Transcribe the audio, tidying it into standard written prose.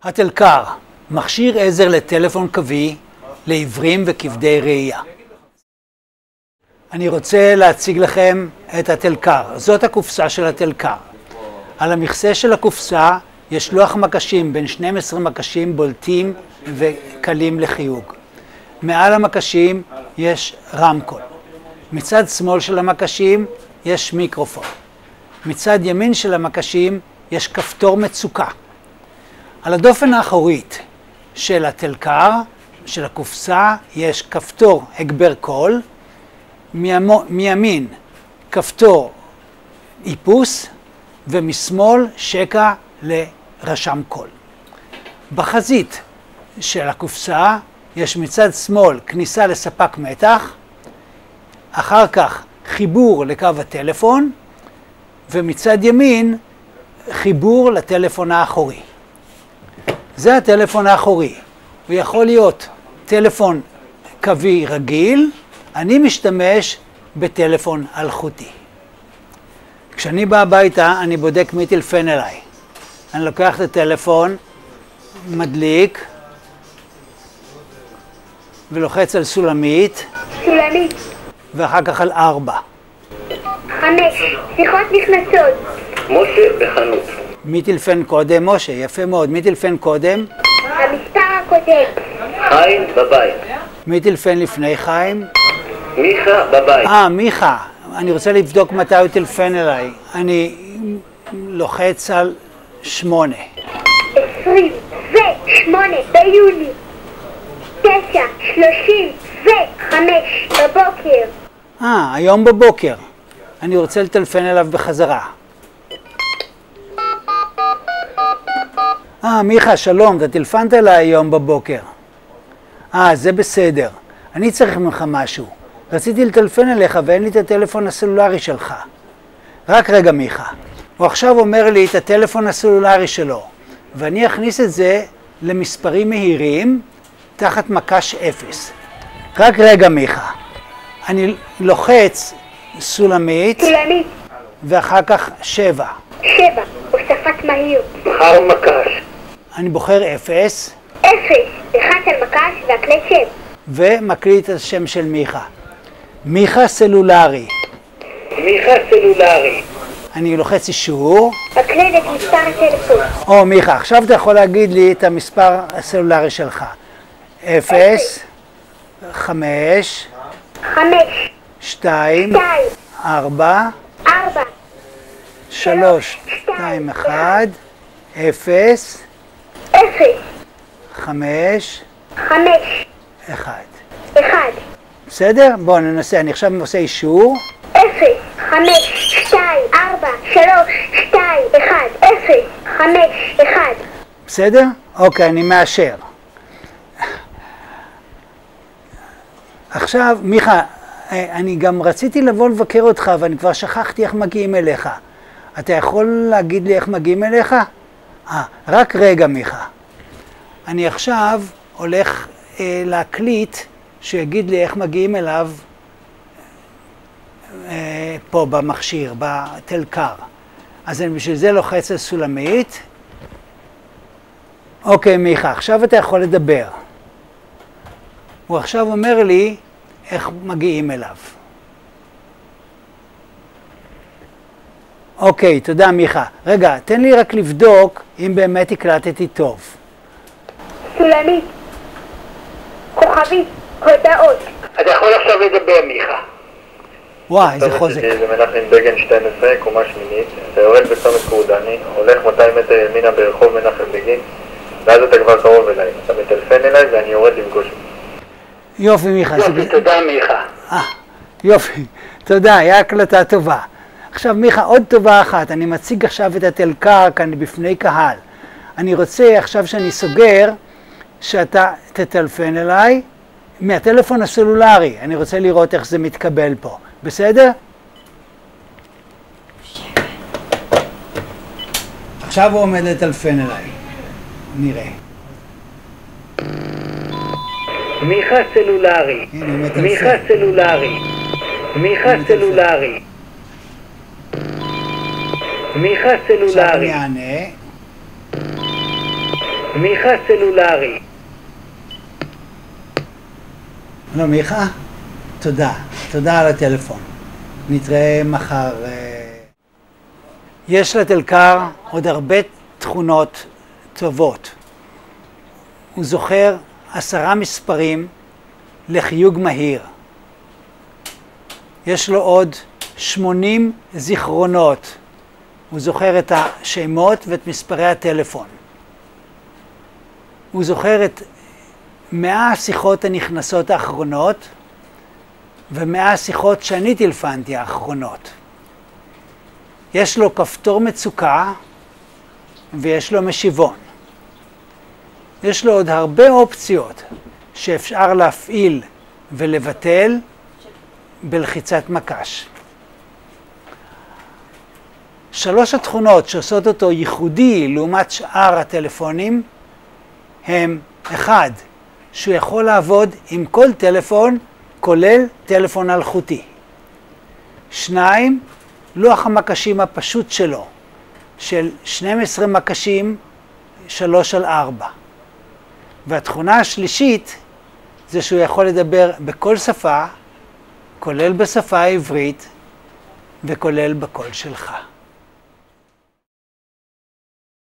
הטלקר, מכשיר עזר לטלפון קווי לעיוורים וכבדי ראייה. אני רוצה להציג לכם את הטלקר. זאת הקופסה של הטלקר. על המכסה של הקופסה יש לוח מקשים בין 12 מקשים בולטים וקלים לחיוג. מעל המקשים יש רמקול. מצד שמאל של המקשים יש מיקרופון. מצד ימין של המקשים יש כפתור מצוקה. על הדופן האחורית של הטלקר, של הקופסה, יש כפתור הגבר קול, מימין כפתור איפוס ומשמאל שקע לרשם קול. בחזית של הקופסה יש מצד שמאל כניסה לספק מתח, אחר כך חיבור לקו הטלפון, ומצד ימין חיבור לטלפון האחורי. זה הטלפון האחורי. הוא יכול להיות טלפון קווי רגיל, אני משתמש בטלפון אלחוטי. כשאני בא הביתה אני בודק מי טלפן אליי. אני לוקח את הטלפון, מדליק, ולוחץ על סולמית. סולמית. ואחר כך על 4. 5. שיחות נכנסות. משה בחנות. מי טלפן קודם? משה, יפה מאוד. מי טלפן קודם? המספר הקודם. חיים בבית. מי טלפן לפני חיים? מיכה בבית. מיכה. אני רוצה לבדוק מתי הוא טלפן אליי. אני לוחץ על 8. 28 ביולי. 9:35 בבוקר. היום בבוקר. אני רוצה לטלפן אליו בחזרה. מיכה, שלום, אתה טלפנת אליי היום בבוקר. זה בסדר. אני צריך ממך משהו. רציתי לטלפן אליך ואין לי את הטלפון הסלולרי שלך. רק רגע, מיכה. הוא עכשיו אומר לי את הטלפון הסלולרי שלו, ואני אכניס את זה למספרים מהירים תחת מקש 0. רק רגע, מיכה. אני לוחץ סולמית. סולמית. ואחר כך 7. 7. הוספת מהיר. בחר מקש. אני בוחר 0. 0. לחץ על מקש והקלט שם. ומקליט את השם של מיכה. מיכה סלולרי. מיכה סלולרי. אני לוחץ אישור. הקלט את מספר הטלפון. מיכה, עכשיו אתה יכול להגיד לי את המספר הסלולרי שלך. 0, 5, 2, 4, 3, 2, 1, 0, 5, 1. בסדר? בואו ננסה, אני עכשיו עושה אישור. 0, 5, 2, 4, 3, 2, 1, 0, 5, 1. בסדר? אוקיי, אני מאשר. עכשיו, מיכה, אני גם רציתי לבוא לבקר אותך, ואני כבר שכחתי איך מגיעים אליך. אתה יכול להגיד לי איך מגיעים אליך? רק רגע, מיכה. אני עכשיו הולך להקליט שיגיד לי איך מגיעים אליו פה במכשיר, בטלקר. אז אני בשביל זה לוחץ על סולמית. אוקיי, מיכה, עכשיו אתה יכול לדבר. הוא עכשיו אומר לי איך מגיעים אליו. אוקיי, תודה מיכה. רגע, תן לי רק לבדוק אם באמת הקלטתי טוב. סולמית. כוכבית. הודעות. אתה יכול עכשיו לדבר, מיכה. וואי, איזה חוזק. זה מנחם בגין 12, קומה שמינית. אתה יורד בצומת קורדני, הולך 200 מטר ימינה ברחוב מנחם בגין, ואז אתה כבר קרוב אליי. אתה מטלפן אליי ואני יורד לפגוש. יופי, מיכה. תודה, מיכה. יופי, תודה, היה הקלטה טובה. עכשיו, מיכה, עוד טובה אחת. אני מציג עכשיו את הטלקר כאן בפני קהל. אני רוצה עכשיו שאני סוגר, שאתה תטלפן אליי מהטלפון הסלולרי. אני רוצה לראות איך זה מתקבל פה. בסדר? עכשיו הוא עומד לטלפן אליי. נראה. מיכה סלולרי. מיכה סלולרי. מיכה סלולרי. מיכה סלולרי. עכשיו אני אענה. מיכה סלולרי. לא, מיכה? תודה. תודה על הטלפון. נתראה מחר. יש לטלקר עוד הרבה תכונות טובות. הוא זוכר 10 מספרים לחיוג מהיר. יש לו עוד 80 זיכרונות. הוא זוכר את השמות ואת מספרי הטלפון. הוא זוכר את 100 השיחות הנכנסות האחרונות ו100 השיחות שאני טלפנתי האחרונות. יש לו כפתור מצוקה ויש לו משיבון. יש לו עוד הרבה אופציות שאפשר להפעיל ולבטל בלחיצת מקש. 3 התכונות שעושות אותו ייחודי לעומת שאר הטלפונים הם 1. שהוא יכול לעבוד עם כל טלפון, כולל טלפון אלחוטי. 2. לוח המקשים הפשוט שלו, של 12 מקשים 3x4. והתכונה השלישית זה שהוא יכול לדבר בכל שפה, כולל בשפה העברית וכולל בקול שלך.